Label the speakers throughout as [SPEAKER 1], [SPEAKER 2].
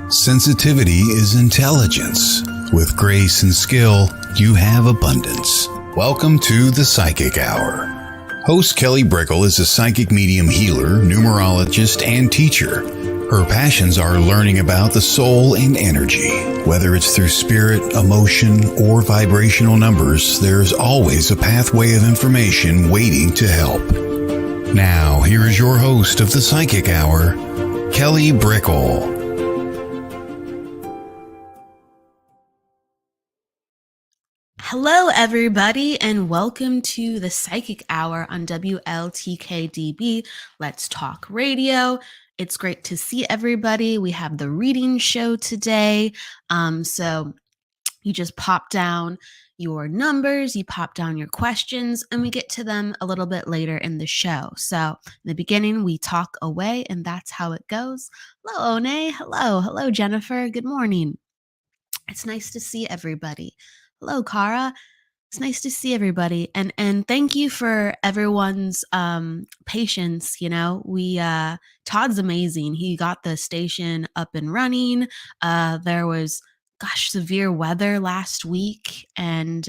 [SPEAKER 1] Sensitivity is intelligence. With grace and skill, you have abundance. Welcome to the Psychic Hour. Host Kelly Brickle is a psychic medium healer, numerologist, and teacher. Her passions are learning about the soul and energy. Whether it's through spirit, emotion, or vibrational numbers, there's always a pathway of information waiting to help. Now, here is your host of the Psychic Hour, Kelly Brickle.
[SPEAKER 2] Hello, everybody, and welcome to the Psychic Hour on WLTK-DB. Let's Talk Radio. It's great to see everybody. We have the reading show today. So you just pop down your numbers, you pop down your questions, and we get to them a little bit later in the show. So in the beginning, we talk away, and that's how it goes. Hello, One. Hello, Jennifer. Good morning. It's nice to see everybody. Hello, Kara. It's nice to see everybody, and thank you for everyone's patience. You know, Todd's amazing. He got the station up and running. There was severe weather last week, and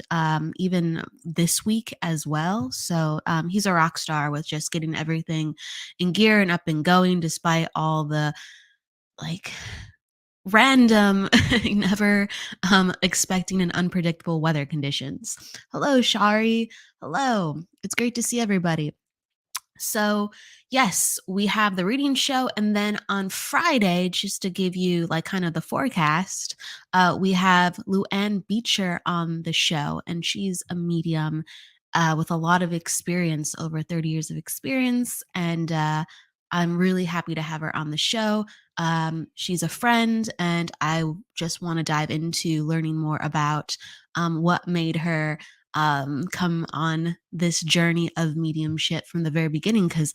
[SPEAKER 2] even this week as well. So he's a rock star with just getting everything in gear and up and going, despite all the random, never expecting and unpredictable weather conditions. Hello, Shari. Hello. It's great to see everybody. So, yes, we have the reading show. And then on Friday, just to give you kind of the forecast, we have Luann Beecher on the show. And she's a medium with a lot of experience, over 30 years of experience. And I'm really happy to have her on the show. She's a friend, and I just want to dive into learning more about what made her come on this journey of mediumship from the very beginning, because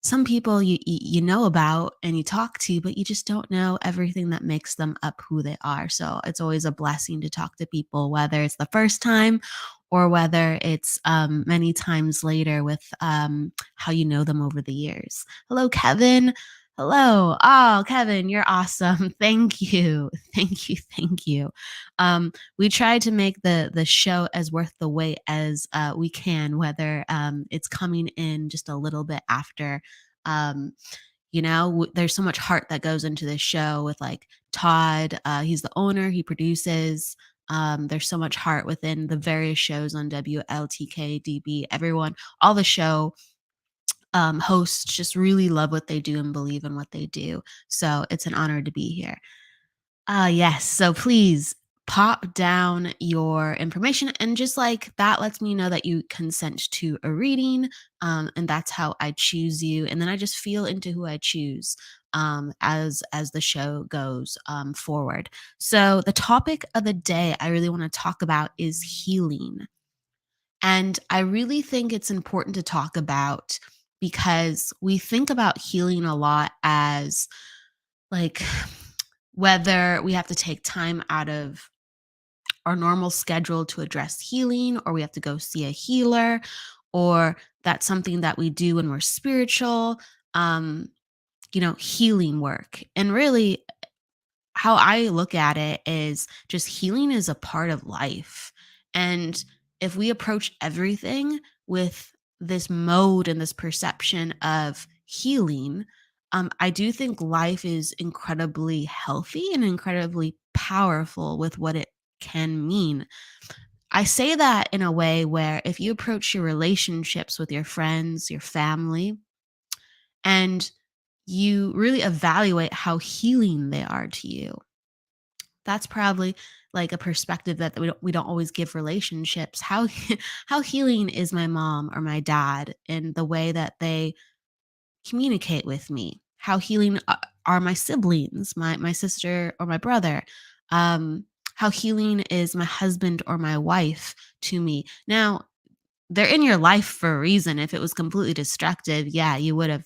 [SPEAKER 2] some people you know about and you talk to, but you just don't know everything that makes them up who they are. So it's always a blessing to talk to people, whether it's the first time or whether it's many times later with how you know them over the years. Hello, Kevin. Hello. Oh, Kevin, you're awesome. Thank you. Thank you. We try to make the show as worth the wait as we can, whether it's coming in just a little bit after. There's so much heart that goes into this show with Todd. He's the owner, he produces. There's so much heart within the various shows on WLTK-DB. Everyone, all the show hosts just really love what they do and believe in what they do. So it's an honor to be here. Yes. So please pop down your information, and just that lets me know that you consent to a reading. And that's how I choose you. And then I just feel into who I choose as the show goes forward. So the topic of the day I really want to talk about is healing. And I really think it's important to talk about, because we think about healing a lot as whether we have to take time out of our normal schedule to address healing, or we have to go see a healer, or that's something that we do when we're spiritual, healing work. And really, how I look at it is just healing is a part of life. And if we approach everything with this mode and this perception of healing, I do think life is incredibly healthy and incredibly powerful with what it can mean. I say that in a way where if you approach your relationships with your friends, your family, and you really evaluate how healing they are to you, that's probably a perspective that we don't always give relationships. How healing is my mom or my dad in the way that they communicate with me? How healing are my siblings, my sister or my brother? How healing is my husband or my wife to me? Now, they're in your life for a reason. If it was completely destructive, yeah, you would have.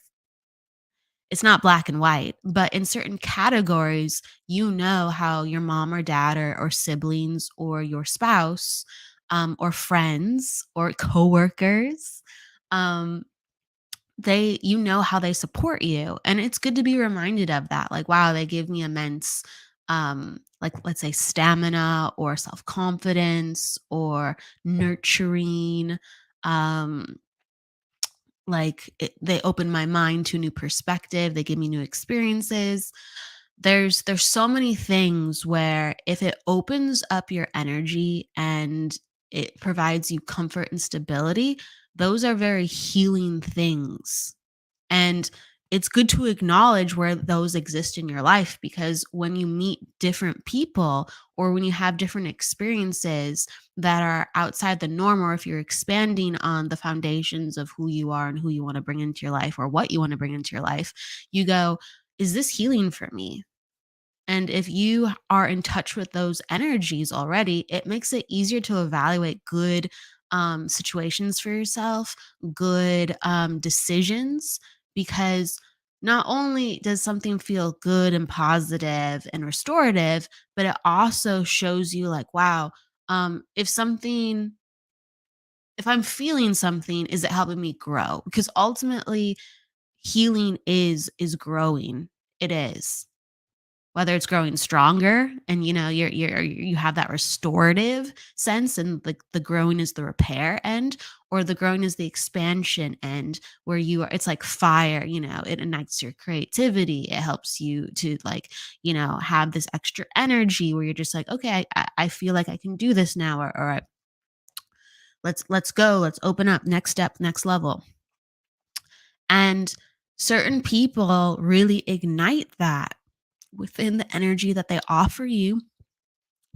[SPEAKER 2] It's not black and white, but in certain categories, how your mom or dad or siblings or your spouse or friends or coworkers, how they support you. And it's good to be reminded of that. Wow, they give me immense like let's say stamina or self-confidence or nurturing. Um, they open my mind to new perspective, they give me new experiences. There's so many things where if it opens up your energy and it provides you comfort and stability, those are very healing things. And it's good to acknowledge where those exist in your life, because when you meet different people or when you have different experiences that are outside the norm, or if you're expanding on the foundations of who you are and who you want to bring into your life or what you want to bring into your life, you go, is this healing for me? And if you are in touch with those energies already, it makes it easier to evaluate good situations for yourself, good decisions, because not only does something feel good and positive and restorative, but it also shows you, like, wow, if something, if I'm feeling something, is it helping me grow? Because ultimately, healing is growing. It is, whether it's growing stronger and you have that restorative sense, and the growing is the repair end, or the growing is the expansion end, where you are, it's like fire, it ignites your creativity, it helps you to, like, have this extra energy where you're just like, okay, I feel like I can do this now, or let's go, let's open up, next step, next level. And certain people really ignite that within the energy that they offer you,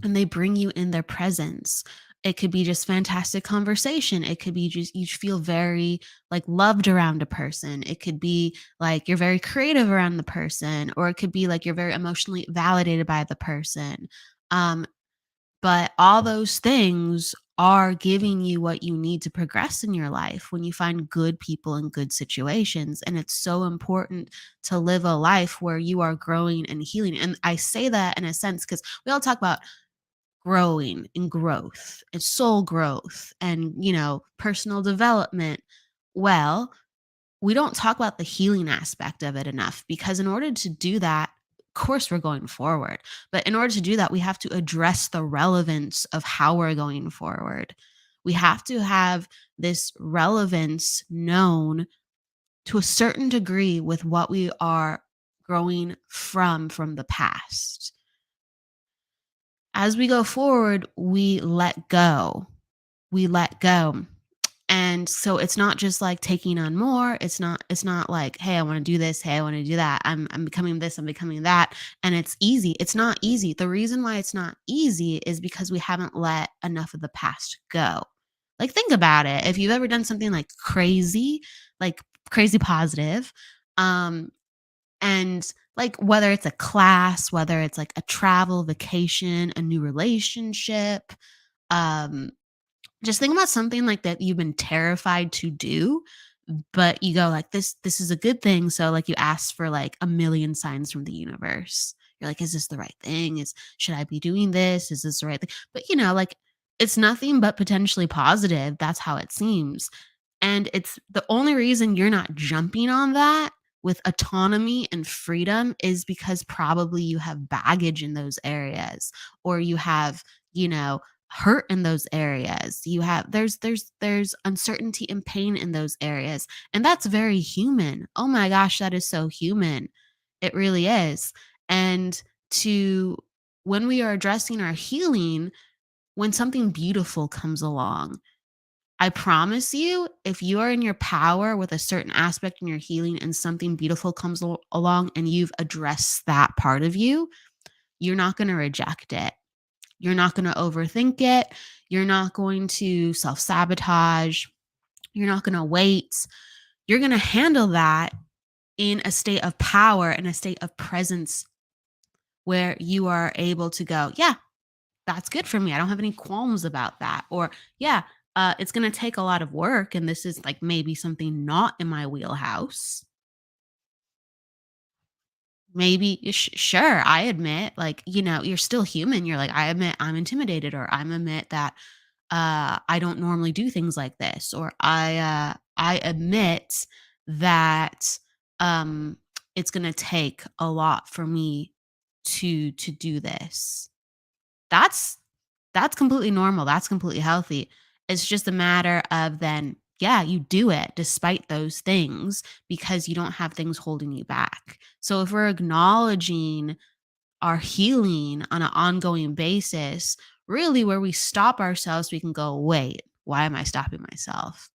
[SPEAKER 2] and they bring you in their presence. It could be just fantastic conversation. It could be just you feel very, like, loved around a person. It could be like you're very creative around the person, or it could be like you're very emotionally validated by the person. Um, but all those things are giving you what you need to progress in your life when you find good people in good situations. And it's so important to live a life where you are growing and healing. And I say that in a sense because we all talk about growing and growth and soul growth and, personal development. Well, we don't talk about the healing aspect of it enough, because in order to do that, of course we're going forward, but in order to do that, we have to address the relevance of how we're going forward. We have to have this relevance known to a certain degree with what we are growing from the past. As we go forward, we let go. We let go. And so it's not just like taking on more. It's not like, hey, I want to do this, hey, I want to do that. I'm becoming this, I'm becoming that. And it's easy. It's not easy. The reason why it's not easy is because we haven't let enough of the past go. Like, think about it. If you've ever done something like crazy positive, um, and like whether it's a class, whether it's like a travel, vacation, a new relationship, um, just think about something like that you've been terrified to do, but you go like, this is a good thing. So like you ask for like a million signs from the universe. You're like, is this the right thing? Should I be doing this? Is this the right thing? But like, it's nothing but potentially positive. That's how it seems. And it's the only reason you're not jumping on that with autonomy and freedom is because probably you have baggage in those areas, or you have, hurt in those areas. You have there's uncertainty and pain in those areas. And that's very human. Oh my gosh, that is so human. It really is. And to when we are addressing our healing, when something beautiful comes along, I promise you, if you are in your power with a certain aspect in your healing and something beautiful comes along and you've addressed that part of you, you're not going to reject it. You're not going to overthink it. You're not going to self sabotage. You're not going to wait. You're going to handle that in a state of power and a state of presence where you are able to go, yeah, that's good for me. I don't have any qualms about that. Or, yeah, it's going to take a lot of work. And this is like maybe something not in my wheelhouse. Maybe, sure, I admit, like, you're still human. You're like, I admit I'm intimidated, or I admit that I don't normally do things like this, or I admit that um, it's going to take a lot for me to do this. That's that's completely normal. That's completely healthy. It's just a matter of then, yeah, you do it despite those things because you don't have things holding you back. So if we're acknowledging our healing on an ongoing basis, really where we stop ourselves, we can go, wait, why am I stopping myself?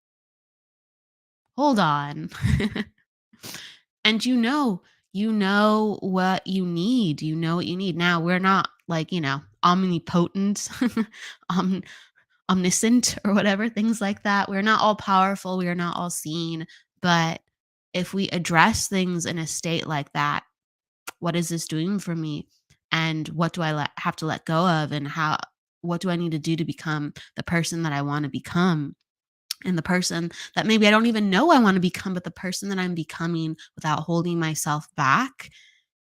[SPEAKER 2] Hold on. And you know what you need. You know what you need. Now, we're not like, omnipotent, om- omniscient or whatever, things like that. We're not all powerful. We are not all seen. But if we address things in a state like that, what is this doing for me? And what do I have to let go of? And what do I need to do to become the person that I want to become? And the person that maybe I don't even know I want to become, but the person that I'm becoming without holding myself back,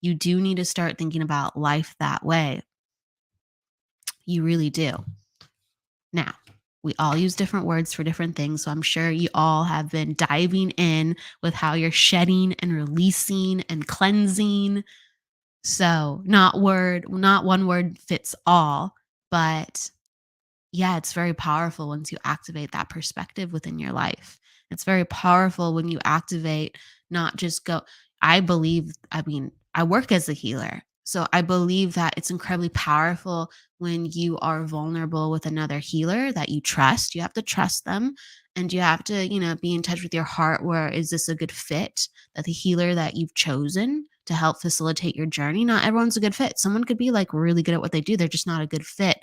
[SPEAKER 2] you do need to start thinking about life that way. You really do. Now, we all use different words for different things. So I'm sure you all have been diving in with how you're shedding and releasing and cleansing. So not one word fits all, but yeah, it's very powerful once you activate that perspective within your life. It's very powerful when you activate, not just go. I work as a healer. So I believe that it's incredibly powerful when you are vulnerable with another healer that you trust. You have to trust them and you have to, be in touch with your heart where is this a good fit? That the healer that you've chosen to help facilitate your journey, not everyone's a good fit. Someone could be like really good at what they do, they're just not a good fit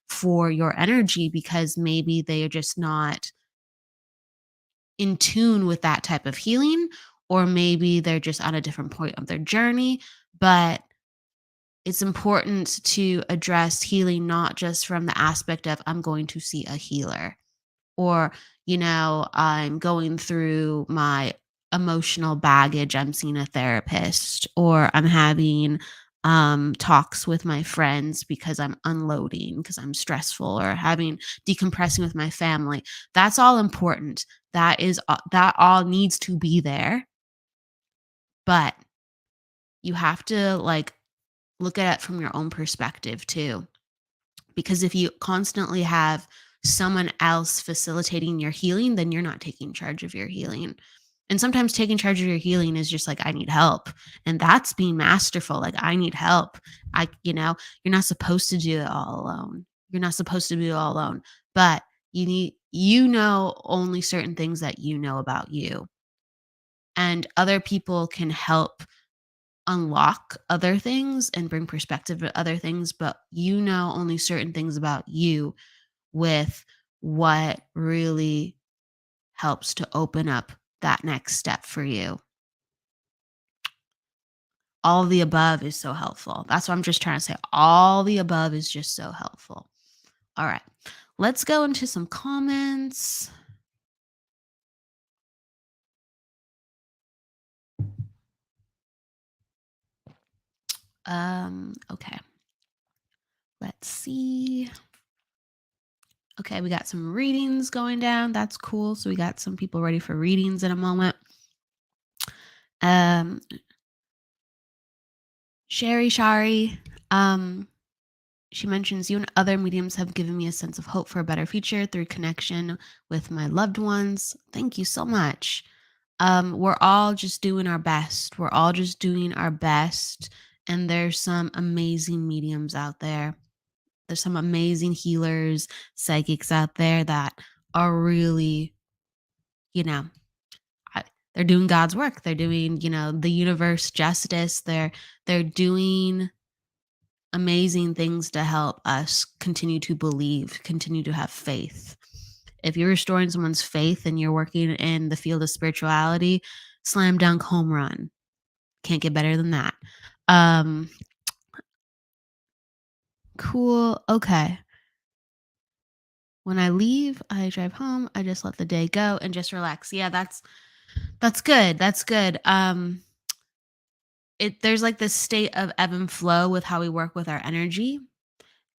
[SPEAKER 2] for your energy because maybe they are just not in tune with that type of healing, or maybe they're just on a different point of their journey. But it's important to address healing not just from the aspect of I'm going to see a healer, or I'm going through my emotional baggage, I'm seeing a therapist, or I'm having talks with my friends because I'm unloading, because I'm stressful, or having decompressing with my family. That's all important. That all needs to be there, but you have to like look at it from your own perspective too. Because if you constantly have someone else facilitating your healing, then you're not taking charge of your healing. And sometimes taking charge of your healing is just like, I need help. And that's being masterful. Like, I need help. You're not supposed to do it all alone. You're not supposed to do it all alone. But only certain things that you know about you. And other people can help unlock other things and bring perspective to other things, but only certain things about you with what really helps to open up that next step for you. All of the above is so helpful. That's what I'm just trying to say. All the above is just so helpful. All right. Let's go into some comments. Okay. Let's see. Okay, we got some readings going down. That's cool. So we got some people ready for readings in a moment. Um, Sherry Shari, she mentions you and other mediums have given me a sense of hope for a better future through connection with my loved ones. Thank you so much. We're all just doing our best. We're all just doing our best. And there's some amazing mediums out there. There's some amazing healers, psychics out there that are really, you know, they're doing God's work. They're doing, the universe justice. They're doing amazing things to help us continue to believe, continue to have faith. If you're restoring someone's faith and you're working in the field of spirituality, slam dunk home run. Can't get better than that. Cool. Okay. When I leave, I drive home. I just let the day go and just relax. Yeah, that's good. That's good. There's like this state of ebb and flow with how we work with our energy.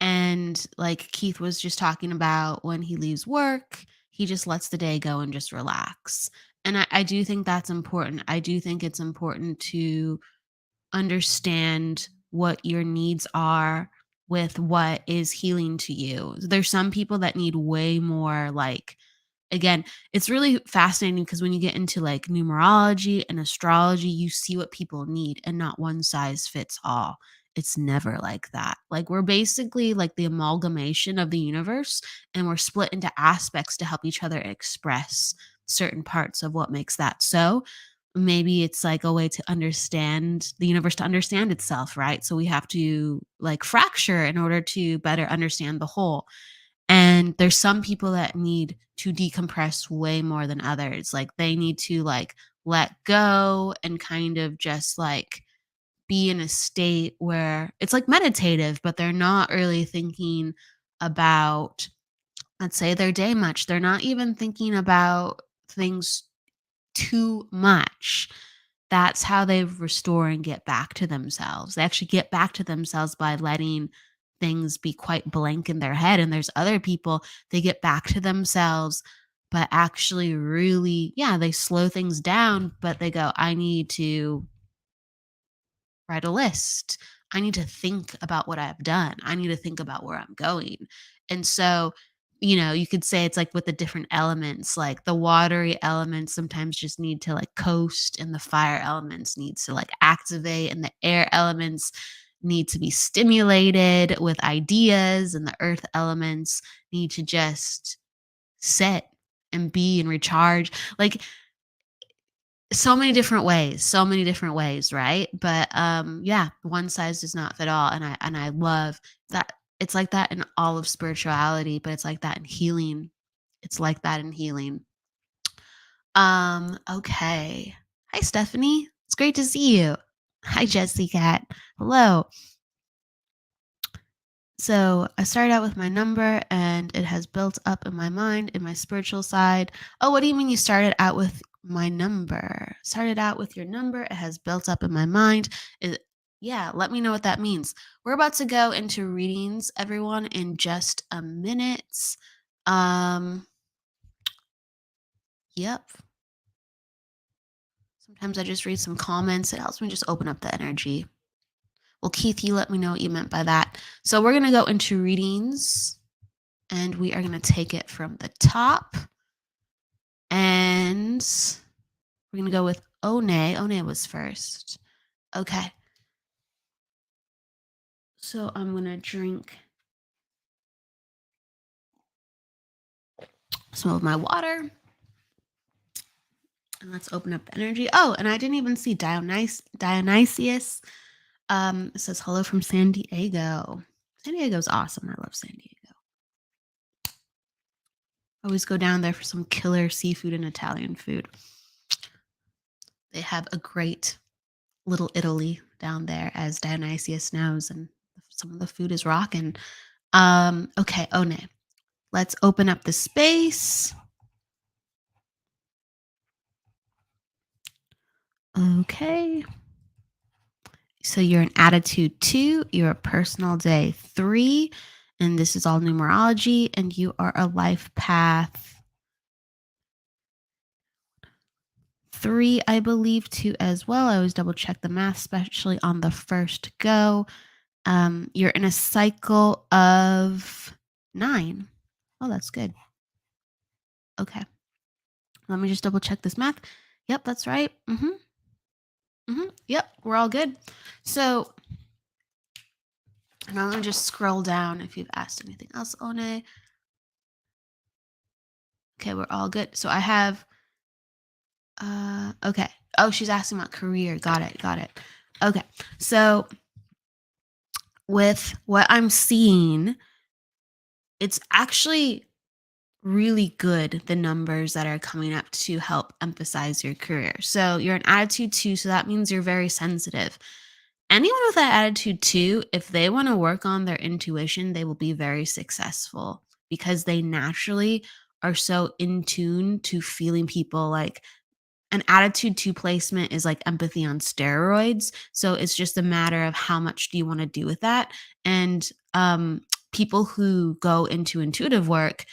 [SPEAKER 2] And like Keith was just talking about, when he leaves work, he just lets the day go and just relax. And I do think that's important. I do think it's important to understand what your needs are with what is healing to you. There's some people that need way more, like, again, it's really fascinating because when you get into like numerology and astrology, you see what people need and not one size fits all. It's never like that. Like, we're basically like the amalgamation of the universe, and we're split into aspects to help each other express certain parts of what makes that so. Maybe it's like a way to understand the universe, to understand itself, right? So we have to like fracture in order to better understand the whole. And there's some people that need to decompress way more than others. Like, they need to like let go and kind of just like be in a state where it's like meditative, but they're not really thinking about, let's say, their day much. They're not even thinking about things too much. That's how they restore and get back to themselves. They actually get back to themselves by letting things be quite blank in their head. And there's other people, they get back to themselves, but actually really, yeah, they slow things down, but they go, I need to write a list. I need to think about what I've done. I need to think about where I'm going. And so, you could say it's like with the different elements, like the watery elements sometimes just need to like coast, and the fire elements needs to like activate, and the air elements need to be stimulated with ideas, and the earth elements need to just sit and be and recharge. Like, so many different ways, right? But yeah, one size does not fit all, and I love that. It's like that in all of spirituality, but it's like that in healing. It's like that in healing. Okay. Hi, Stephanie. It's great to see you. Hi, Jessie Cat. Hello. So I started out with my number, and it has built up in my mind, in my spiritual side. Oh, what do you mean you started out with my number? Started out with your number. It has built up in my mind. Yeah, let me know what that means. We're about to go into readings, everyone, in just a minute. Um, yep. Sometimes I just read some comments. It helps me just open up the energy. Well, Keith, you let me know what you meant by that. So we're going to go into readings, and we are going to take it from the top. And we're going to go with One. One was first. Okay. So I'm going to drink some of my water. And let's open up the energy. Oh, and I didn't even see Dionysius. It says hello from San Diego. San Diego's awesome. I love San Diego. Always go down there for some killer seafood and Italian food. They have a great little Italy down there, as Dionysius knows, and some of the food is rocking. Okay, One. Let's open up the space. Okay. So you're an attitude 2, you're a personal day 3, and this is all numerology, and you are a life path 3, I believe, 2 as well. I always double check the math, especially on the first go. You're in a cycle of 9. Oh, that's good. Okay. Let me just double check this math. Yep, that's right. Yep, we're all good. So, and I'm going to just scroll down if you've asked anything else, One. Okay, we're all good. So I have, okay. Oh, she's asking about career. Got it. Okay. So with what I'm seeing, it's actually really good, the numbers that are coming up to help emphasize your career. So you're an attitude 2, so that means you're very sensitive. Anyone with that attitude 2, if they want to work on their intuition, they will be very successful because they naturally are so in tune to feeling people. Like, an attitude 2 placement is like empathy on steroids. So it's just a matter of how much do you want to do with that. And people who go into intuitive work,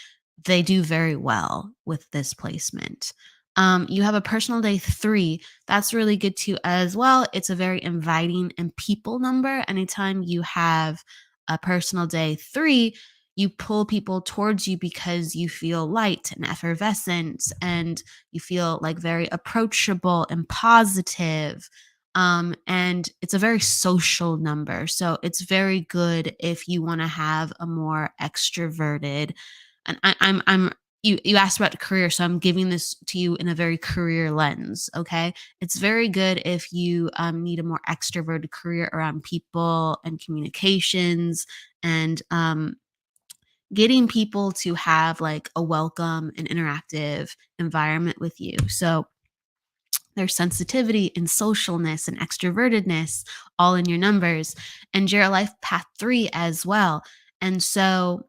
[SPEAKER 2] they do very well with this placement. You have a personal day 3. That's really good too as well. It's a very inviting and people number. Anytime you have a personal day 3, you pull people towards you because you feel light and effervescent and you feel like very approachable and positive. And it's a very social number. So it's very good if you want to have a more extroverted, and I'm you asked about career, so I'm giving this to you in a very career lens. Okay, it's very good if you need a more extroverted career around people and communications, and getting people to have like a welcome and interactive environment with you. So there's sensitivity and socialness and extrovertedness all in your numbers, and your life path 3 as well. And so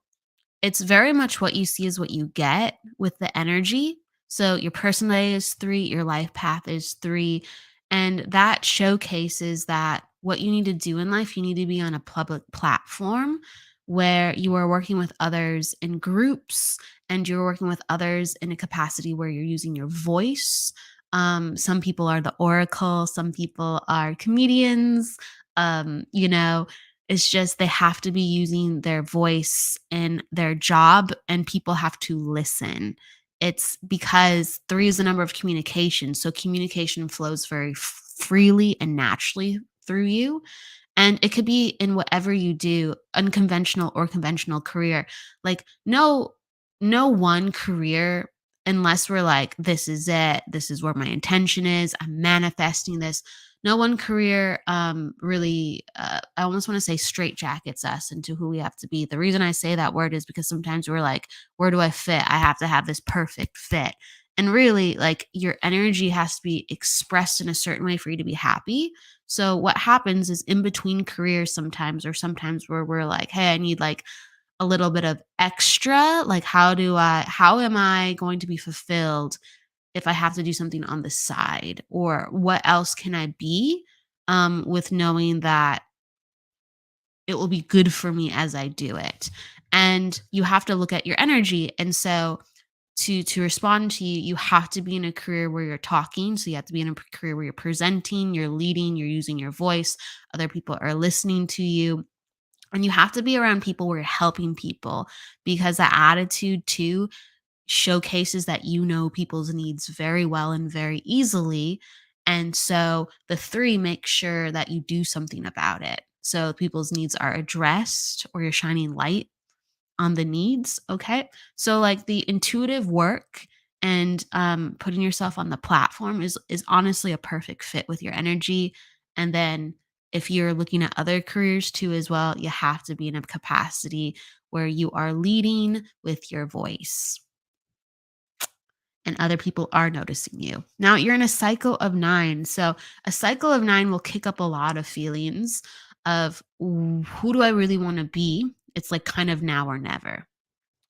[SPEAKER 2] it's very much what you see is what you get with the energy. So your personal day is 3, your life path is 3, and that showcases that what you need to do in life, you need to be on a public platform where you are working with others in groups and you're working with others in a capacity where you're using your voice. Some people are the oracle, some people are comedians. You know, it's just they have to be using their voice in their job and people have to listen. It's because 3 is the number of communication. So communication flows very freely and naturally through you. And it could be in whatever you do, unconventional or conventional career. Like no one career, unless we're like, this is it, this is where my intention is, I'm manifesting this. No one career really, I almost want to say straight jackets us into who we have to be. The reason I say that word is because sometimes we're like, where do I fit? I have to have this perfect fit. And really, like your energy has to be expressed in a certain way for you to be happy. So what happens is in between careers sometimes, or sometimes where we're like, hey, I need like a little bit of extra, like how am I going to be fulfilled if I have to do something on the side? Or what else can I be, with knowing that it will be good for me as I do it? And you have to look at your energy. And so to respond to you, you have to be in a career where you're talking. So you have to be in a career where you're presenting, you're leading, you're using your voice. Other people are listening to you. And you have to be around people where you're helping people, because that attitude too showcases that you know people's needs very well and very easily. And so the 3 make sure that you do something about it. So people's needs are addressed or you're shining light on the needs. Okay. So like the intuitive work and putting yourself on the platform is honestly a perfect fit with your energy. And then if you're looking at other careers too as well, you have to be in a capacity where you are leading with your voice and other people are noticing you. Now you're in a cycle of 9. So a cycle of 9 will kick up a lot of feelings of who do I really want to be? It's like kind of now or never.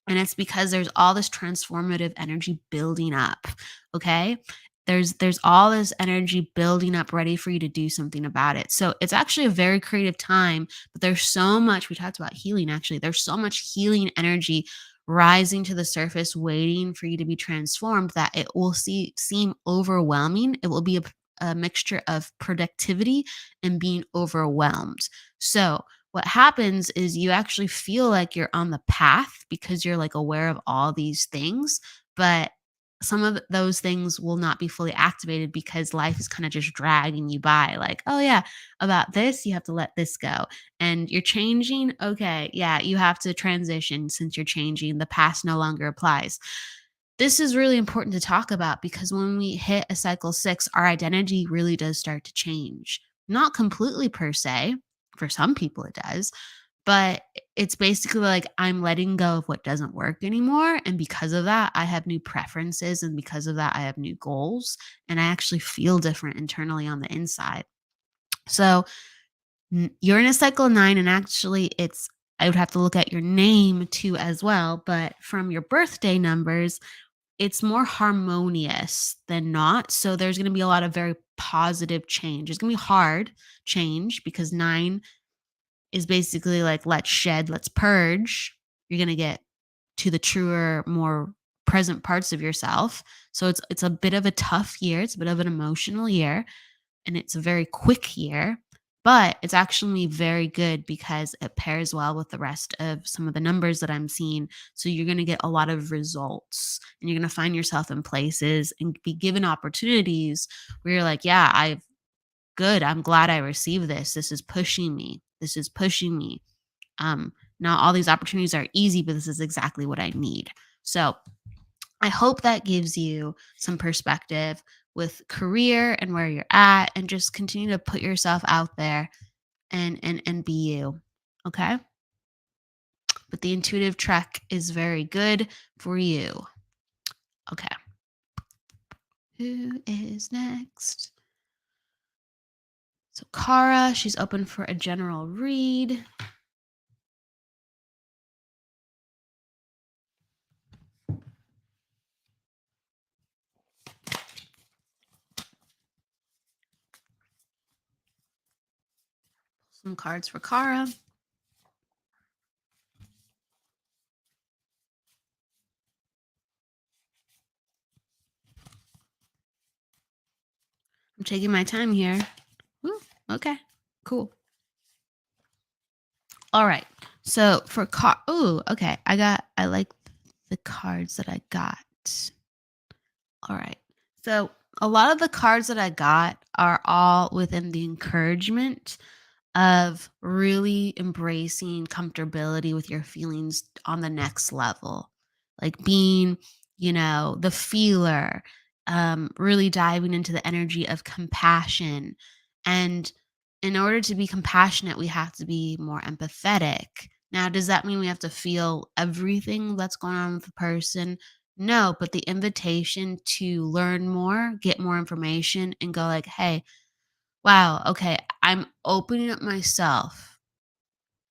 [SPEAKER 2] And it's because there's all this transformative energy building up. Okay. There's all this energy building up ready for you to do something about it. So it's actually a very creative time, but there's so much, we talked about healing actually. There's so much healing energy rising to the surface, waiting for you to be transformed, that it will seem overwhelming. It will be a mixture of productivity and being overwhelmed. So what happens is you actually feel like you're on the path because you're like aware of all these things, but some of those things will not be fully activated because life is kind of just dragging you by, like, oh yeah, about this you have to let this go, and you're changing. Okay, yeah, you have to transition. Since you're changing, the past no longer applies. This is really important to talk about because when we hit a cycle 6, our identity really does start to change. Not completely per se, for some people it does, but it's basically like I'm letting go of what doesn't work anymore. And because of that, I have new preferences. And because of that, I have new goals. And I actually feel different internally on the inside. So you're in a cycle 9. And actually, I would have to look at your name too as well. But from your birthday numbers, it's more harmonious than not. So there's going to be a lot of very positive change. It's going to be hard change because 9 is basically like, let's shed, let's purge. You're going to get to the truer, more present parts of yourself. So it's a bit of a tough year. It's a bit of an emotional year, and it's a very quick year, but it's actually very good because it pairs well with the rest of some of the numbers that I'm seeing. So you're going to get a lot of results, and you're going to find yourself in places and be given opportunities where you're like, yeah, good. I'm glad I received this. This is pushing me. This is pushing me. Not all these opportunities are easy, but this is exactly what I need. So I hope that gives you some perspective with career and where you're at, and just continue to put yourself out there and be you. Okay? But the intuitive trek is very good for you. Okay. Who is next? So Kara, she's open for a general read. Some cards for Kara. I'm taking my time here. Ooh, okay, cool. All right. So for okay. I like the cards that I got. All right. So a lot of the cards that I got are all within the encouragement of really embracing comfortability with your feelings on the next level. Like being, the feeler, really diving into the energy of compassion. And in order to be compassionate, we have to be more empathetic. Now, does that mean we have to feel everything that's going on with the person? No, but the invitation to learn more, get more information, and go like, hey, wow, okay, I'm opening up myself.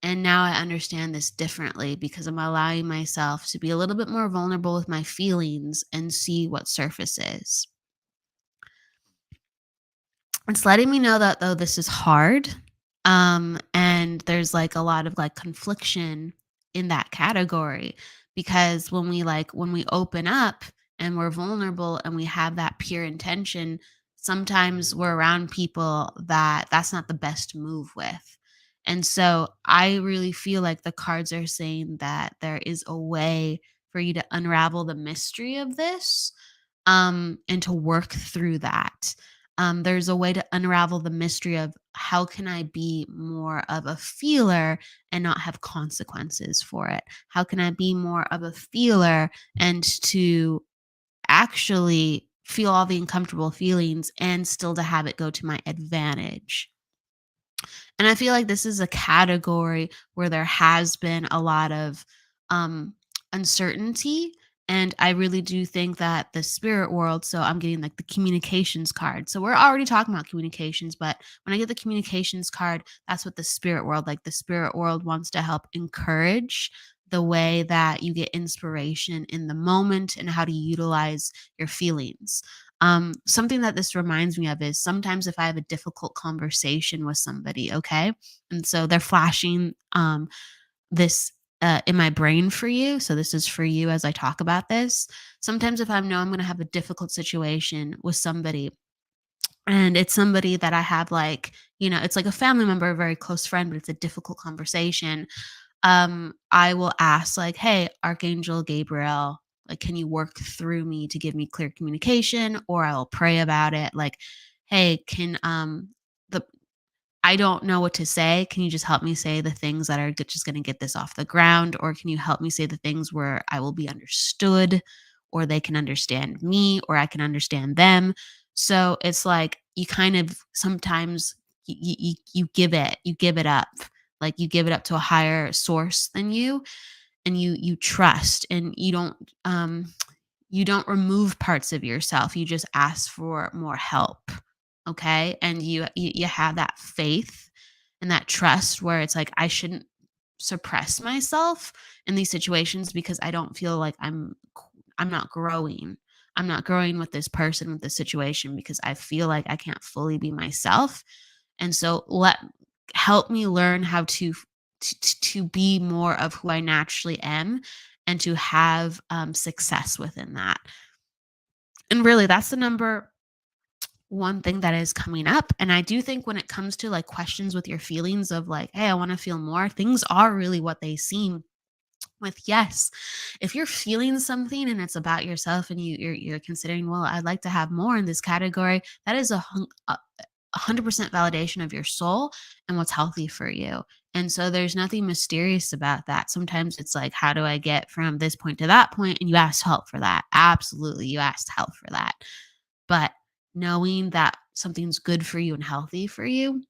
[SPEAKER 2] And now I understand this differently because I'm allowing myself to be a little bit more vulnerable with my feelings and see what surfaces. It's letting me know that though this is hard, and there's like a lot of like confliction in that category, because when we open up and we're vulnerable and we have that pure intention, sometimes we're around people that that's not the best move with. And so I really feel like the cards are saying that there is a way for you to unravel the mystery of this, and to work through that. There's a way to unravel the mystery of how can I be more of a feeler and not have consequences for it? How can I be more of a feeler and to actually feel all the uncomfortable feelings and still to have it go to my advantage? And I feel like this is a category where there has been a lot of um, uncertainty. And I really do think that the spirit world, so I'm getting like the communications card. So we're already talking about communications, but when I get the communications card, that's what the spirit world, like the spirit world wants to help encourage the way that you get inspiration in the moment and how to utilize your feelings. Something that this reminds me of is sometimes if I have a difficult conversation with somebody, okay, and so they're flashing this in my brain for you. So this is for you as I talk about this. Sometimes if I know I'm going to have a difficult situation with somebody, and it's somebody that I have like, it's like a family member, a very close friend, but it's a difficult conversation. I will ask like, "Hey, Archangel Gabriel, like, can you work through me to give me clear communication?" Or I'll pray about it, like, "Hey, can the I don't know what to say. Can you just help me say the things that are just going to get this off the ground? Or can you help me say the things where I will be understood, or they can understand me, or I can understand them?" So it's like you kind of sometimes you give it up, like you give it up to a higher source than you, and you trust, and you don't remove parts of yourself. You just ask for more help. Okay. And you have that faith and that trust where it's like, I shouldn't suppress myself in these situations because I don't feel like I'm not growing. I'm not growing with this person, with this situation, because I feel like I can't fully be myself. And so help me learn how to be more of who I naturally am, and to have success within that. And really, that's the number one thing that is coming up. And I do think when it comes to like questions with your feelings of like, hey, I want to feel more, things are really what they seem. With yes, if you're feeling something and it's about yourself and you're considering, well, I'd like to have more in this category, that is a 100% validation of your soul and what's healthy for you. And so there's nothing mysterious about that. Sometimes it's like, how do I get from this point to that point? And you asked help for that. Absolutely, you asked help for that. But knowing that something's good for you and healthy for you,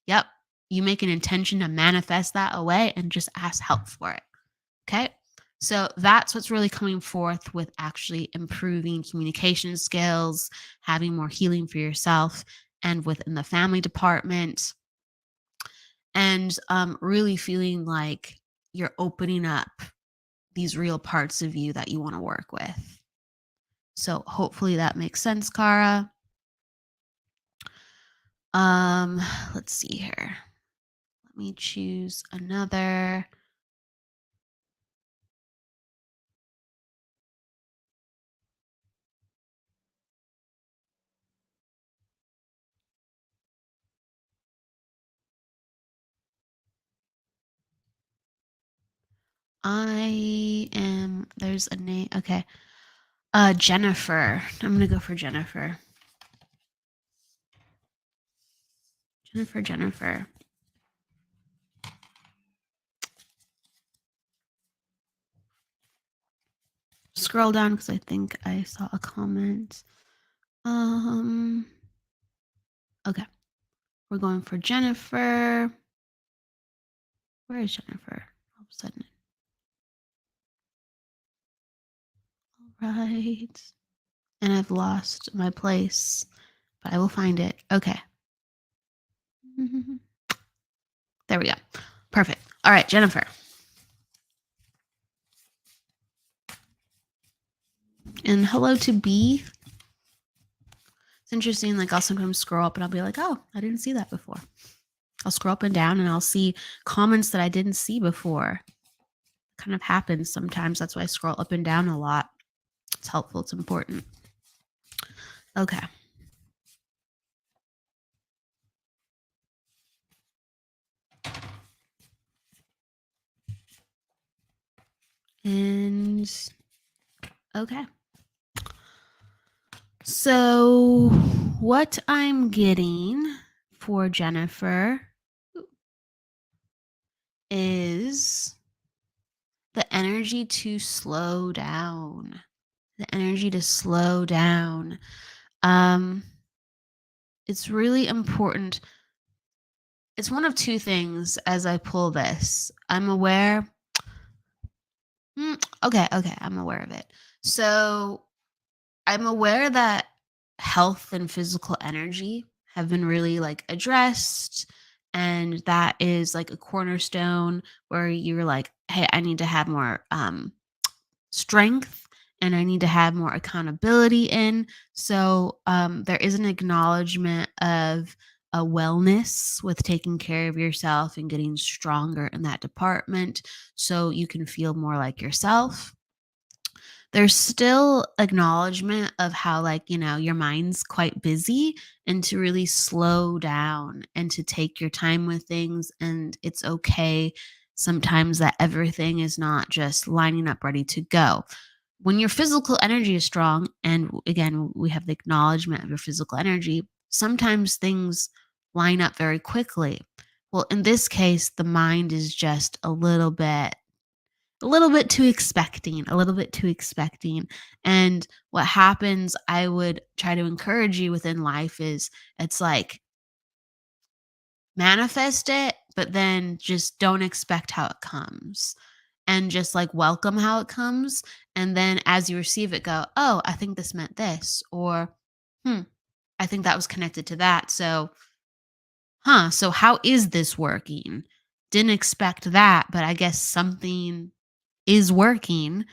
[SPEAKER 2] yep, you make an intention to manifest that away and just ask help for it. Okay. So that's what's really coming forth with actually improving communication skills, having more healing for yourself and within the family department, and really feeling like you're opening up these real parts of you that you want to work with. So hopefully that makes sense, Cara. Um, let's see here. Let me choose another. There's a name. Okay. Jennifer. I'm gonna go for Jennifer. Jennifer. Scroll down because I think I saw a comment. Okay. We're going for Jennifer. Where is Jennifer? All of a sudden. All right. And I've lost my place, but I will find it. Okay. There we go. Perfect. All right, Jennifer. And hello to B. It's interesting. Like I'll sometimes scroll up and I'll be like, oh, I didn't see that before. I'll scroll up and down and I'll see comments that I didn't see before. It kind of happens sometimes. That's why I scroll up and down a lot. It's helpful. It's important. Okay. And okay. So what I'm getting for Jennifer is the energy to slow down. The energy to slow down. It's really important. It's one of two things as I pull this. I'm aware. Okay, I'm aware of it. So I'm aware that health and physical energy have been really like addressed. And that is like a cornerstone where you're like, hey, I need to have more strength and I need to have more accountability in. So there is an acknowledgement of a wellness with taking care of yourself and getting stronger in that department so you can feel more like yourself. There's still acknowledgement of how, like, your mind's quite busy and to really slow down and to take your time with things. And it's okay sometimes that everything is not just lining up ready to go. When your physical energy is strong, and again, we have the acknowledgement of your physical energy, sometimes things line up very quickly. Well, in this case, the mind is just a little bit too expecting, a little bit too expecting. And what happens, I would try to encourage you within life is it's like manifest it, but then just don't expect how it comes and just like welcome how it comes. And then as you receive it, go, oh, I think this meant this, or, hmm, I think that was connected to that. So, so how is this working? Didn't expect that, but I guess something is working.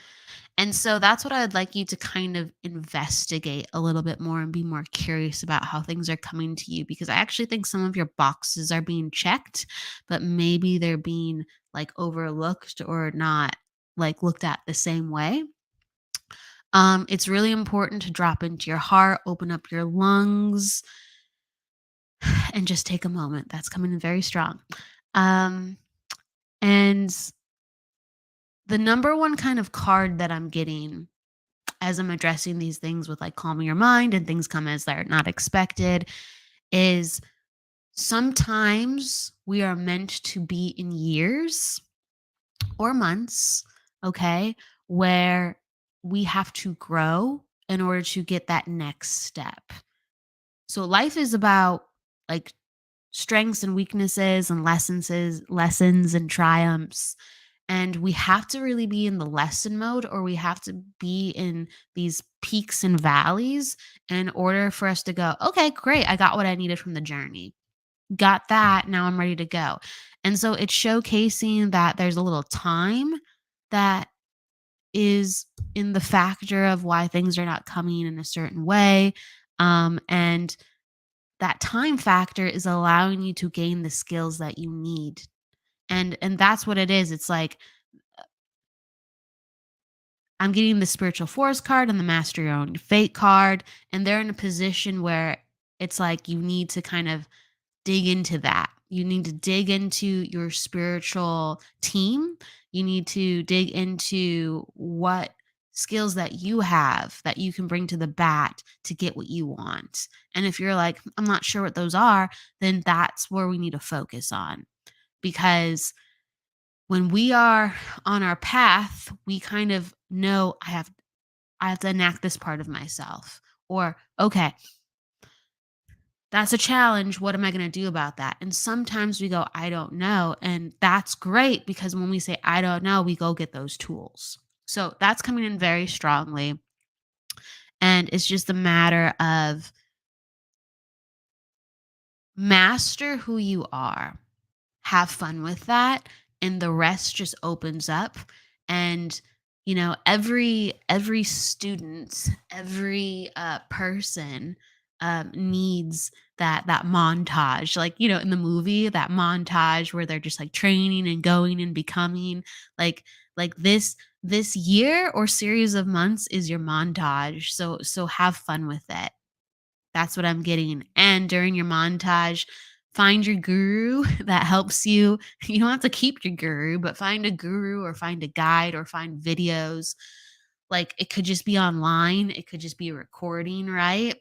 [SPEAKER 2] And so that's what I would like you to kind of investigate a little bit more and be more curious about how things are coming to you, because I actually think some of your boxes are being checked, but maybe they're being like overlooked or not like looked at the same way. It's really important to drop into your heart, open up your lungs, and just take a moment. That's coming in very strong. Um, and the number one kind of card that I'm getting as I'm addressing these things with like calming your mind and things come as they're not expected is sometimes we are meant to be in years or months, okay, where we have to grow in order to get that next step. So life is about like strengths and weaknesses and lessons and triumphs. And we have to really be in the lesson mode, or we have to be in these peaks and valleys in order for us to go, okay, great. I got what I needed from the journey. Got that. Now I'm ready to go. And so it's showcasing that there's a little time that is in the factor of why things are not coming in a certain way. And that time factor is allowing you to gain the skills that you need. And that's what it is. It's like I'm getting the spiritual force card and the master your own fate card, and they're in a position where it's like you need to kind of dig into that. You need to dig into your spiritual team. You need to dig into what skills that you have that you can bring to the bat to get what you want. And if you're like, I'm not sure what those are, then that's where we need to focus on. Because when we are on our path, we kind of know I have to enact this part of myself. Or, okay, that's a challenge. What am I going to do about that? And sometimes we go, I don't know. And that's great because when we say, I don't know, we go get those tools. So that's coming in very strongly. And it's just a matter of master who you are, have fun with that, and the rest just opens up. And every student, every person needs that montage, like in the movie, that montage where they're just like training and going and becoming like this year or series of months is your montage. So have fun with it. That's what I'm getting. And during your montage, find your guru that helps you. You don't have to keep your guru, but find a guru or find a guide or find videos. Like it could just be online, it could just be a recording, right?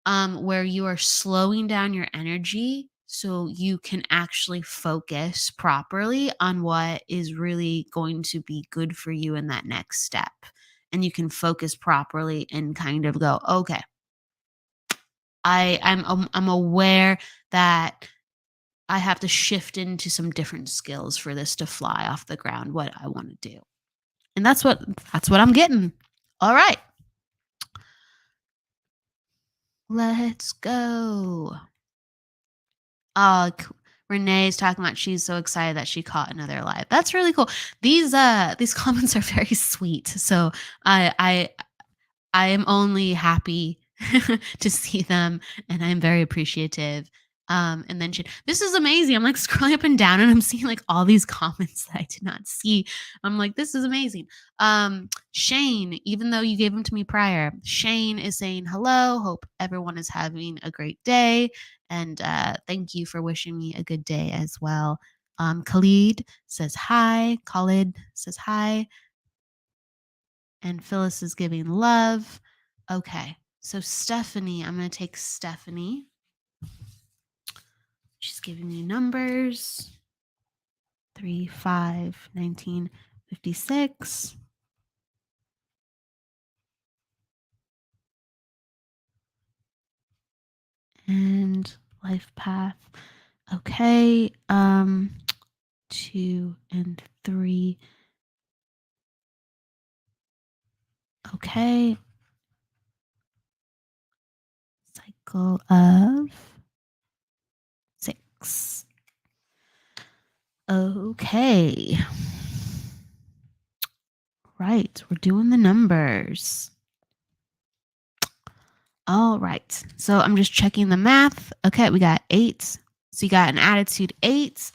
[SPEAKER 2] Where you are slowing down your energy so you can actually focus properly on what is really going to be good for you in that next step. And you can focus properly and kind of go, okay, I'm aware that I have to shift into some different skills for this to fly off the ground, what I want to do. And that's what I'm getting. All right. Let's go. Oh, Renee's talking about she's so excited that she caught another live. That's really cool. These comments are very sweet. So I am only happy to see them, and I'm very appreciative. And then this is amazing. I'm like scrolling up and down, and I'm seeing like all these comments that I did not see. I'm like, this is amazing. Shane, even though you gave them to me prior, Shane is saying hello. Hope everyone is having a great day, and thank you for wishing me a good day as well. Khalid says hi. Khalid says hi. And Phyllis is giving love. Okay. So Stephanie, I'm going to take Stephanie. She's giving me numbers. 3, 5, 19, 56. And life path. Okay. 2 and 3. Okay. Cycle of 6. Okay. Right. We're doing the numbers. All right. So I'm just checking the math. Okay. We got 8. So you got an attitude 8.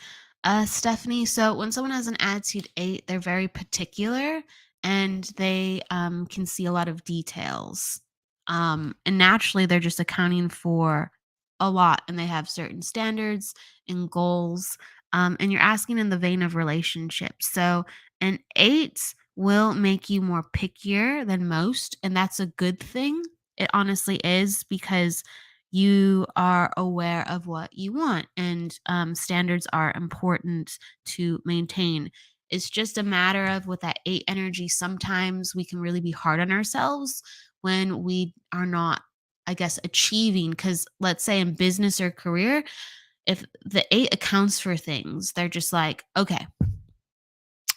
[SPEAKER 2] Stephanie, so when someone has an attitude 8, they're very particular and they can see a lot of details. And naturally, they're just accounting for a lot and they have certain standards and goals. And you're asking in the vein of relationships. So an 8 will make you more pickier than most. And that's a good thing. It honestly is because you are aware of what you want and standards are important to maintain. It's just a matter of with that 8 energy, sometimes we can really be hard on ourselves when we are not, I guess, achieving. Because let's say in business or career, if the 8 accounts for things, they're just like, okay,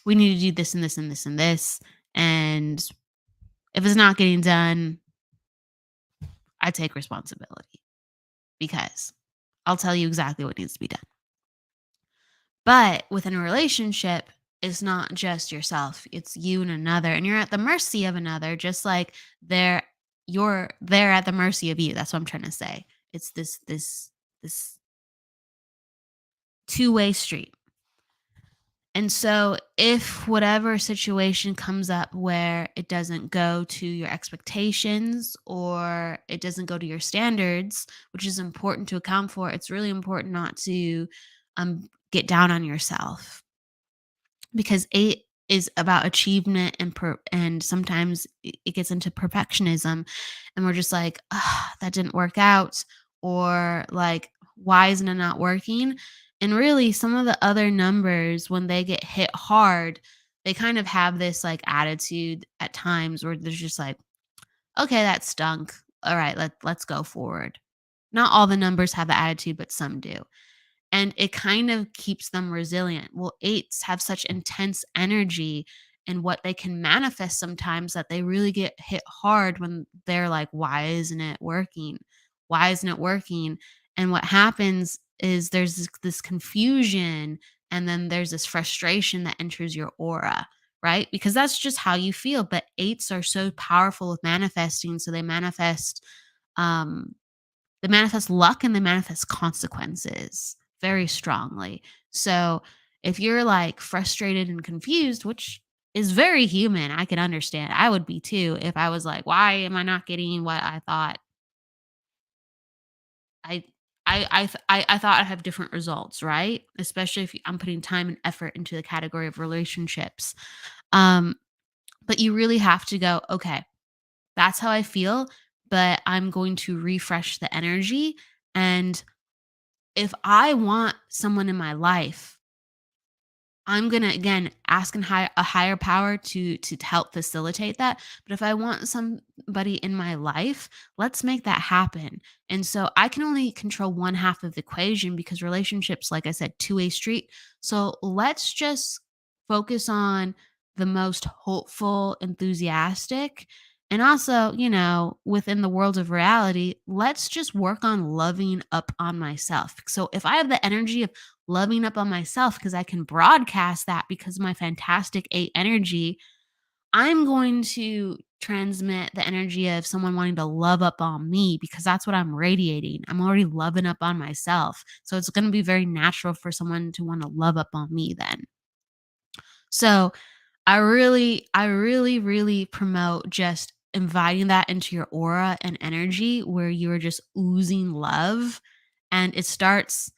[SPEAKER 2] we need to do this and this and this and this. And if it's not getting done, I take responsibility because I'll tell you exactly what needs to be done. But within a relationship, it's not just yourself, it's you and another, and you're at the mercy of another, just like they're at the mercy of you. That's what I'm trying to say. It's this two-way street. And so if whatever situation comes up where it doesn't go to your expectations or it doesn't go to your standards, which is important to account for, it's really important not to get down on yourself because 8 is about achievement and sometimes it gets into perfectionism and we're just like, that didn't work out, or like, why isn't it not working? And really some of the other numbers, when they get hit hard, they kind of have this like attitude at times where there's just like, okay, that stunk, all right, let's go forward. Not all the numbers have the attitude, but some do, and it kind of keeps them resilient. Well, 8s have such intense energy and what they can manifest sometimes that they really get hit hard when they're like, why isn't it working? Why isn't it working? And what happens is there's this confusion and then there's this frustration that enters your aura, right? Because that's just how you feel. But 8s are so powerful with manifesting. So um, they manifest luck and they manifest consequences very strongly. So if you're like frustrated and confused, which is very human, I can understand. I would be too if I was like, why am I not getting what I thought I I thought I'd have different results, right? Especially if I'm putting time and effort into the category of relationships. Um, but you really have to go, okay, that's how I feel, but I'm going to refresh the energy. And if I want someone in my life, I'm gonna again ask a higher power to help facilitate that. But if I want somebody in my life, let's make that happen. And so I can only control one half of the equation because relationships, like I said, two-way street. So let's just focus on the most hopeful, enthusiastic, and also, within the world of reality, let's just work on loving up on myself. So if I have the energy of loving up on myself because I can broadcast that because of my fantastic 8 energy, I'm going to transmit the energy of someone wanting to love up on me because that's what I'm radiating. I'm already loving up on myself. So it's going to be very natural for someone to want to love up on me then. So I really promote just inviting that into your aura and energy where you're just oozing love. And it starts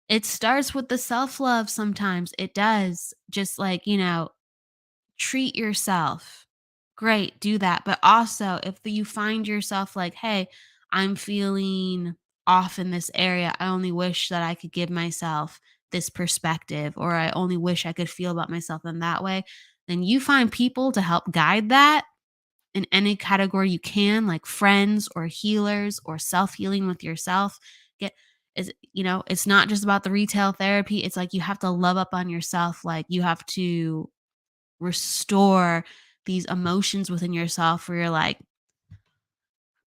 [SPEAKER 2] with the self-love sometimes. It does. Just like, treat yourself. Great, do that. But also, if you find yourself like, hey, I'm feeling off in this area, I only wish that I could give myself this perspective, or I only wish I could feel about myself in that way, then you find people to help guide that in any category you can, like friends or healers or self-healing with yourself. Get it's not just about the retail therapy. It's like you have to love up on yourself. Like you have to restore these emotions within yourself where you're like,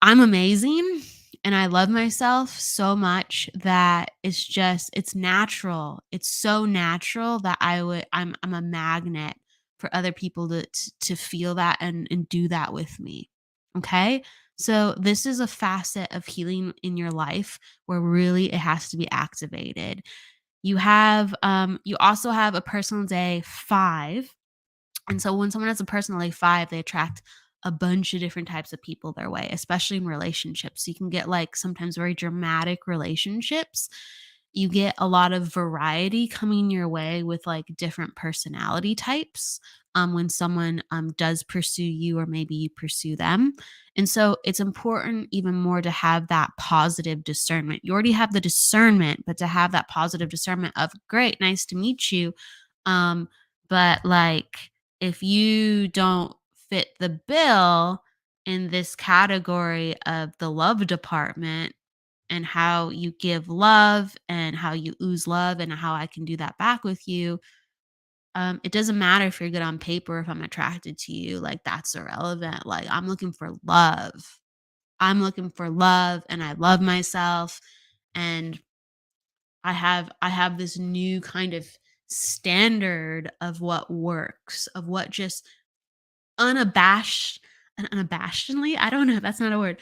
[SPEAKER 2] I'm amazing and I love myself so much that it's natural. It's so natural that I'm a magnet for other people to feel that and do that with me. Okay? So this is a facet of healing in your life where really it has to be activated. You also have a personal day 5. And so when someone has a personal A5, they attract a bunch of different types of people their way, especially in relationships. You can get like sometimes very dramatic relationships. You get a lot of variety coming your way with like different personality types when someone does pursue you or maybe you pursue them. And so it's important even more to have that positive discernment. You already have the discernment, but to have that positive discernment of, great, nice to meet you. Um, but like, if you don't fit the bill in this category of the love department and how you give love and how you ooze love and how I can do that back with you, it doesn't matter if you're good on paper, if I'm attracted to you, like that's irrelevant. Like I'm looking for love. I'm looking for love and I love myself and I have this new kind of standard of what works, of what just unabashedly, I don't know, that's not a word.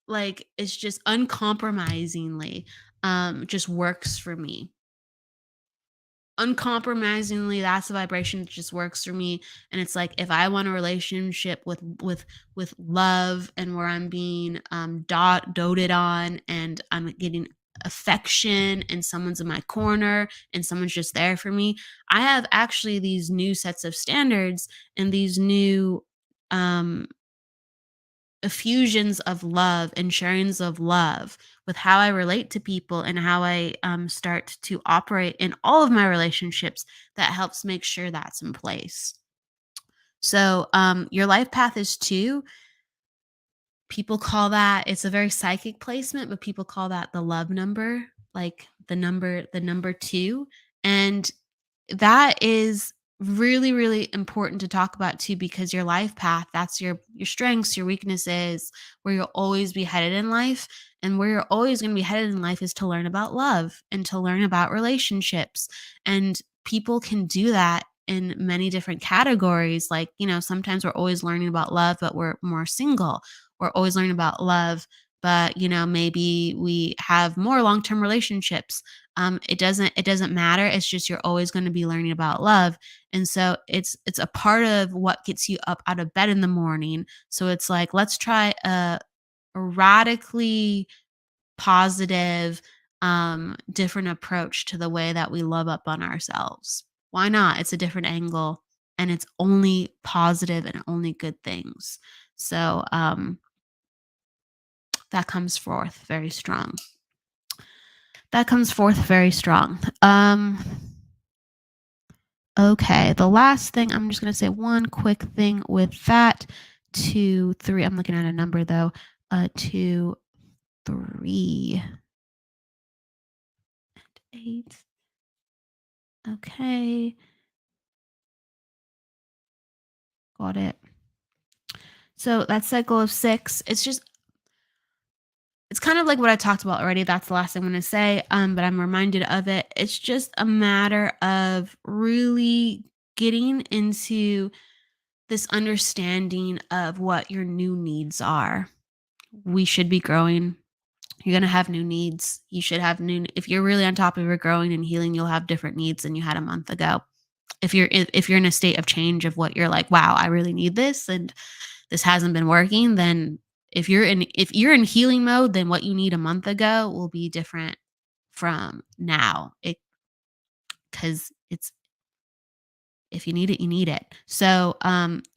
[SPEAKER 2] Like it's just uncompromisingly just works for me. Uncompromisingly, that's the vibration that just works for me. And it's like if I want a relationship with love and where I'm being doted on and I'm getting affection and someone's in my corner and someone's just there for me, I have actually these new sets of standards and these new um effusions of love and sharings of love with how I relate to people and how I start to operate in all of my relationships that helps make sure that's in place. So, your life path is 2. People call that, it's a very psychic placement, but people call that the love number, like the number 2. And that is really, really important to talk about too, because your life path, that's your strengths, your weaknesses, where you'll always be headed in life. And where you're always going to be headed in life is to learn about love and to learn about relationships. And people can do that in many different categories. Like, sometimes we're always learning about love, but we're more single. We're always learning about love, but maybe we have more long-term relationships. It doesn't matter. It's just you're always going to be learning about love. And so it's a part of what gets you up out of bed in the morning. So it's like, let's try a radically positive, different approach to the way that we love up on ourselves. Why not? It's a different angle and it's only positive and only good things. So that comes forth very strong. That comes forth very strong. Okay, the last thing, I'm just going to say one quick thing with that. 2, 3. I'm looking at a number though. 2, 3, and 8. Okay, got it. So that cycle of 6, it's kind of like what I talked about already. That's the last thing I'm going to say. But I'm reminded of it. It's just a matter of really getting into this understanding of what your new needs are. We should be growing. You're going to have new needs. You should have if you're really on top of your growing and healing, you'll have different needs than you had a month ago. If you're in a state of change of what you're like, wow, I really need this and this hasn't been working, then if you're in healing mode, then what you need a month ago will be different from now. Because it's if you need it, you need it. So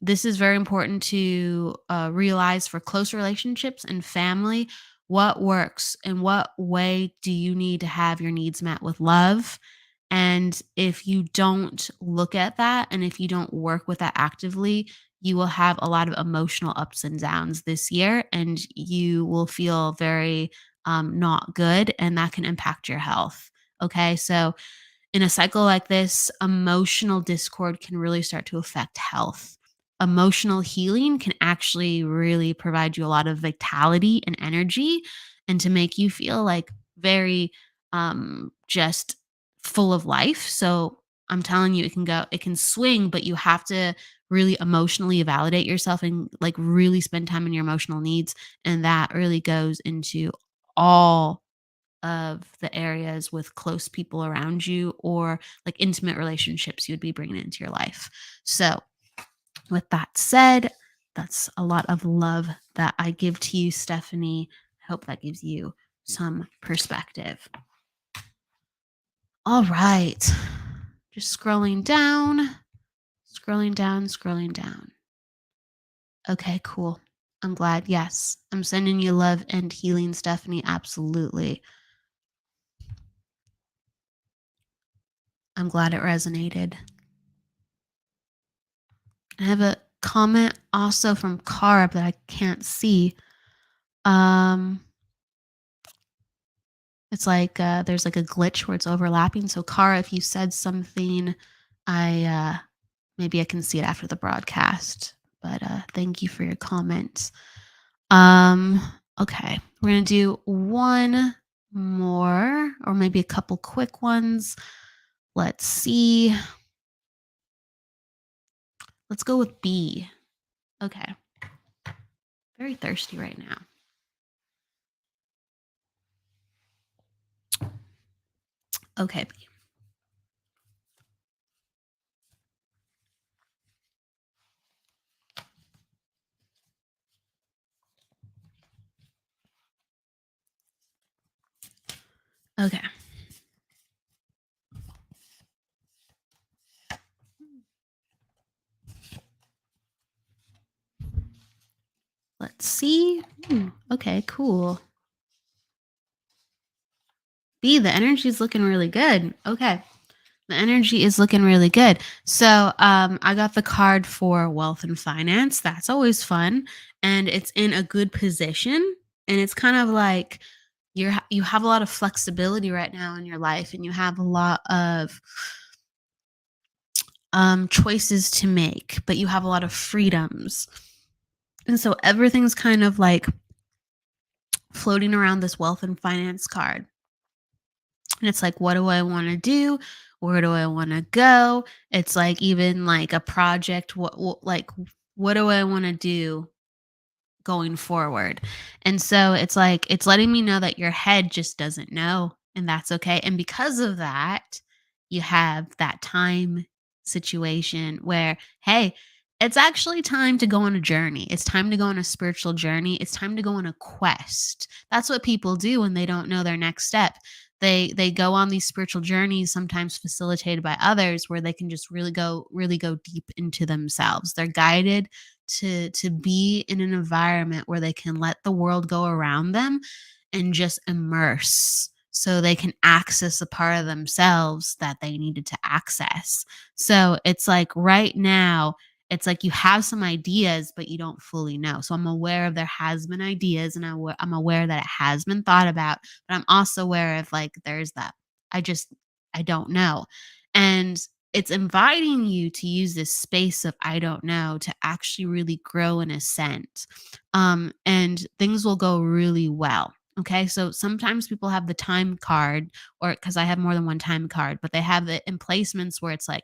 [SPEAKER 2] this is very important to realize for close relationships and family. What works and what way do you need to have your needs met with love? And if you don't look at that and if you don't work with that actively, you will have a lot of emotional ups and downs this year and you will feel very not good, and that can impact your health. Okay. So, in a cycle like this, emotional discord can really start to affect health. Emotional healing can actually really provide you a lot of vitality and energy and to make you feel like very just full of life. So I'm telling you, it can swing, but you have to really emotionally validate yourself and like really spend time on your emotional needs. And that really goes into all of the areas with close people around you or like intimate relationships you would be bringing into your life. So, with that said, that's a lot of love that I give to you, Stephanie. I hope that gives you some perspective. All right. Just scrolling down, scrolling down, scrolling down. Okay, cool. I'm glad. Yes, I'm sending you love and healing, Stephanie. Absolutely. I'm glad it resonated. I have a comment also from Cara that I can't see. Um, it's like there's like a glitch where it's overlapping. So Cara, if you said something, I maybe I can see it after the broadcast. But thank you for your comments. Um, okay, we're gonna do one more, or maybe a couple quick ones. Let's see. Let's go with B. Okay. Very thirsty right now. Okay, B. Okay. Let's see. Okay, cool. B, the energy is looking really good. Okay. The energy is looking really good. So I got the card for wealth and finance. That's always fun. And it's in a good position. And it's kind of like you have a lot of flexibility right now in your life, and you have a lot of choices to make, but you have a lot of freedoms. And so everything's kind of like floating around this wealth and finance card. And it's like, what do I want to do? Where do I want to go? It's like even like a project. What do I want to do going forward? And so it's like it's letting me know that your head just doesn't know, and that's okay. And because of that, you have that time situation where, hey, it's actually time to go on a journey. It's time to go on a spiritual journey. It's time to go on a quest. That's what people do when they don't know their next step. They go on these spiritual journeys, sometimes facilitated by others, where they can just really go deep into themselves. They're guided to be in an environment where they can let the world go around them and just immerse, so they can access a part of themselves that they needed to access. So it's like right now, it's like you have some ideas, but you don't fully know. So I'm aware of there has been ideas, and I'm aware that it has been thought about, but I'm also aware of like there's that I just I don't know. And it's inviting you to use this space of I don't know to actually really grow and ascend. And things will go really well. Okay. So sometimes people have the time card, or because I have more than one time card, but they have it in placements where it's like,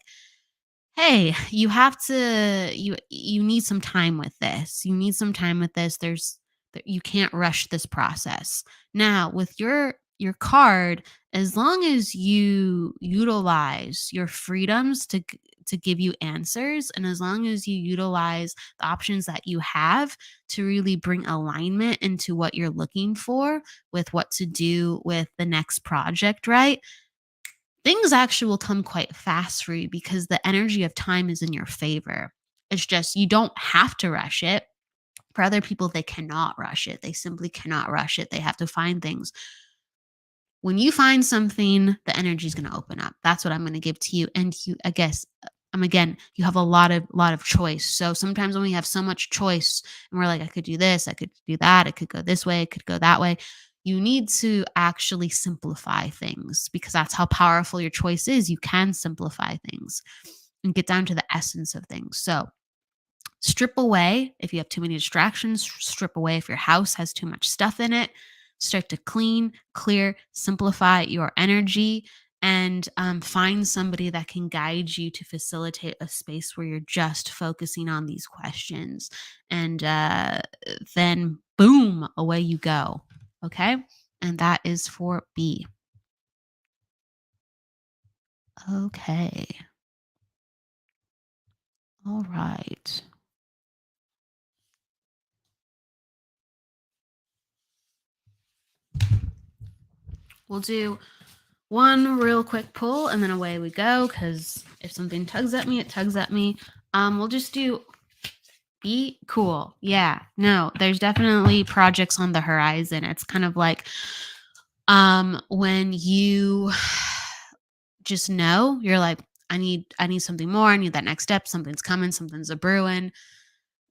[SPEAKER 2] hey, you have to you need some time with this. You need some time with this. You can't rush this process. Now, with your card, as long as you utilize your freedoms to give you answers, and as long as you utilize the options that you have to really bring alignment into what you're looking for with what to do with the next project, right? Things actually will come quite fast for you because the energy of time is in your favor. It's just you don't have to rush it. For other people, they cannot rush it. They simply cannot rush it. They have to find things. When you find something, the energy is going to open up. That's what I'm going to give to you. And you, I guess, again, you have a lot of choice. So sometimes when we have so much choice, and we're like, I could do this, I could do that, it could go this way, it could go that way. You need to actually simplify things, because that's how powerful your choice is. You can simplify things and get down to the essence of things. So strip away if you have too many distractions, strip away if your house has too much stuff in it. Start to clean, clear, simplify your energy, and find somebody that can guide you to facilitate a space where you're just focusing on these questions. And then, boom, away you go. Okay. and that is for B. Okay. All right. We'll do one real quick pull and then away we go, because if something tugs at me, it tugs at me. We'll just do be cool. Yeah, no, there's definitely projects on the horizon. It's kind of like when you just know, you're like, I need something more. I need that next step. Something's coming, something's a brewing.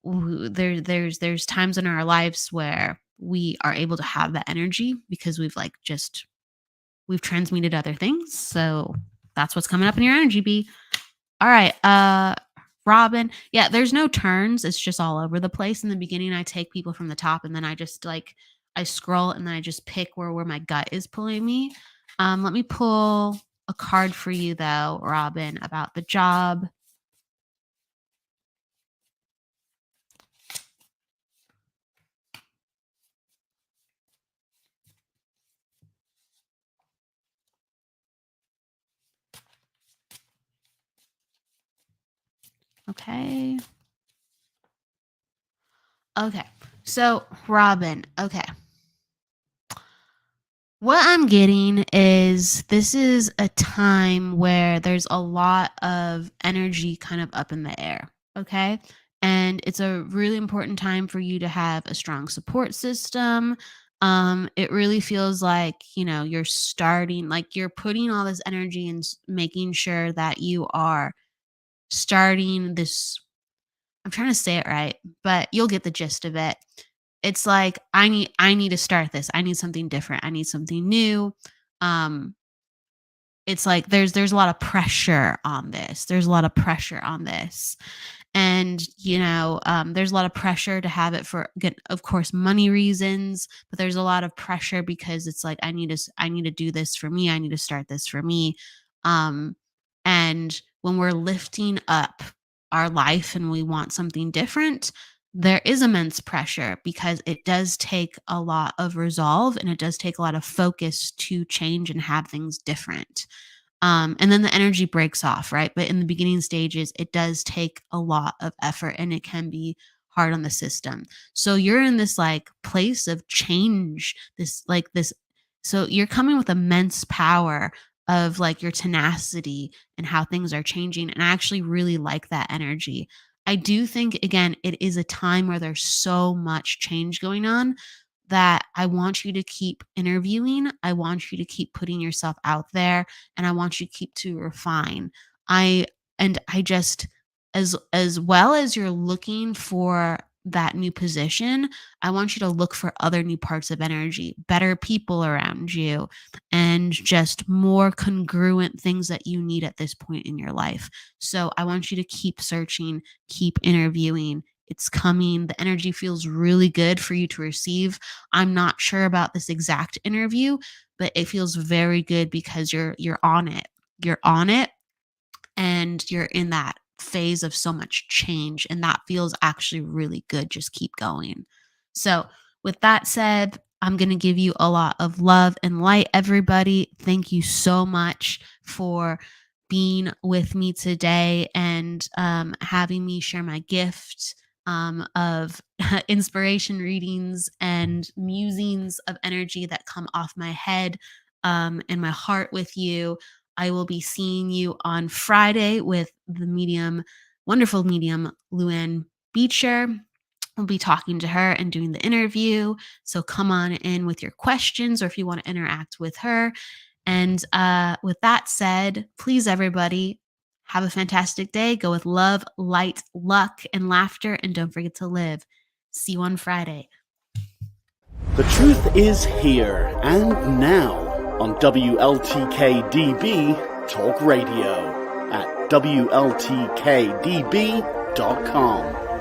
[SPEAKER 2] There's times in our lives where we are able to have that energy because we've transmuted other things. So that's what's coming up in your energy, B. All right. Robin. Yeah, there's no turns. It's just all over the place. In the beginning, I take people from the top and then I just I scroll and then I just pick where my gut is pulling me. Let me pull a card for you though, Robin, about the job. Okay. Okay. So, Robin, okay. What I'm getting is this is a time where there's a lot of energy kind of up in the air. Okay. And it's a really important time for you to have a strong support system. It really feels like, you're starting, like you're putting all this energy and making sure that you are starting this. I'm trying to say it right, but you'll get the gist of it. It's like I need to start this. I need something different. I need something new. Um it's like there's a lot of pressure on this. There's a lot of pressure on this. And there's a lot of pressure to have it for, again, of course, money reasons, but there's a lot of pressure because it's like I need to do this for me. I need to start this for me. And when we're lifting up our life and we want something different, there is immense pressure because it does take a lot of resolve and it does take a lot of focus to change and have things different. And then the energy breaks off, right? But in the beginning stages, it does take a lot of effort and it can be hard on the system. So you're in this like place of change, this. So you're coming with immense power of like your tenacity and how things are changing. And I actually really like that energy. I do think, again, it is a time where there's so much change going on that I want you to keep interviewing. I want you to keep putting yourself out there and I want you to keep to refine. I just, as well as you're looking for that new position, I want you to look for other new parts of energy, better people around you, and just more congruent things that you need at this point in your life. So I want you to keep searching, keep interviewing. It's coming. The energy feels really good for you to receive. I'm not sure about this exact interview, but it feels very good because you're on it. You're on it and you're in that phase of so much change, and that feels actually really good. Just keep going. So with that said, I'm going to give you a lot of love and light, everybody. Thank you so much for being with me today and having me share my gift of inspiration readings and musings of energy that come off my head and my heart with you. I will be seeing you on Friday with the wonderful medium, Luann Beecher. We'll be talking to her and doing the interview. So come on in with your questions or if you want to interact with her. And with that said, please, everybody, have a fantastic day. Go with love, light, luck, and laughter. And don't forget to live. See you on Friday.
[SPEAKER 3] The truth is here and now on WLTK-DB Talk Radio at WLTK-DB.com.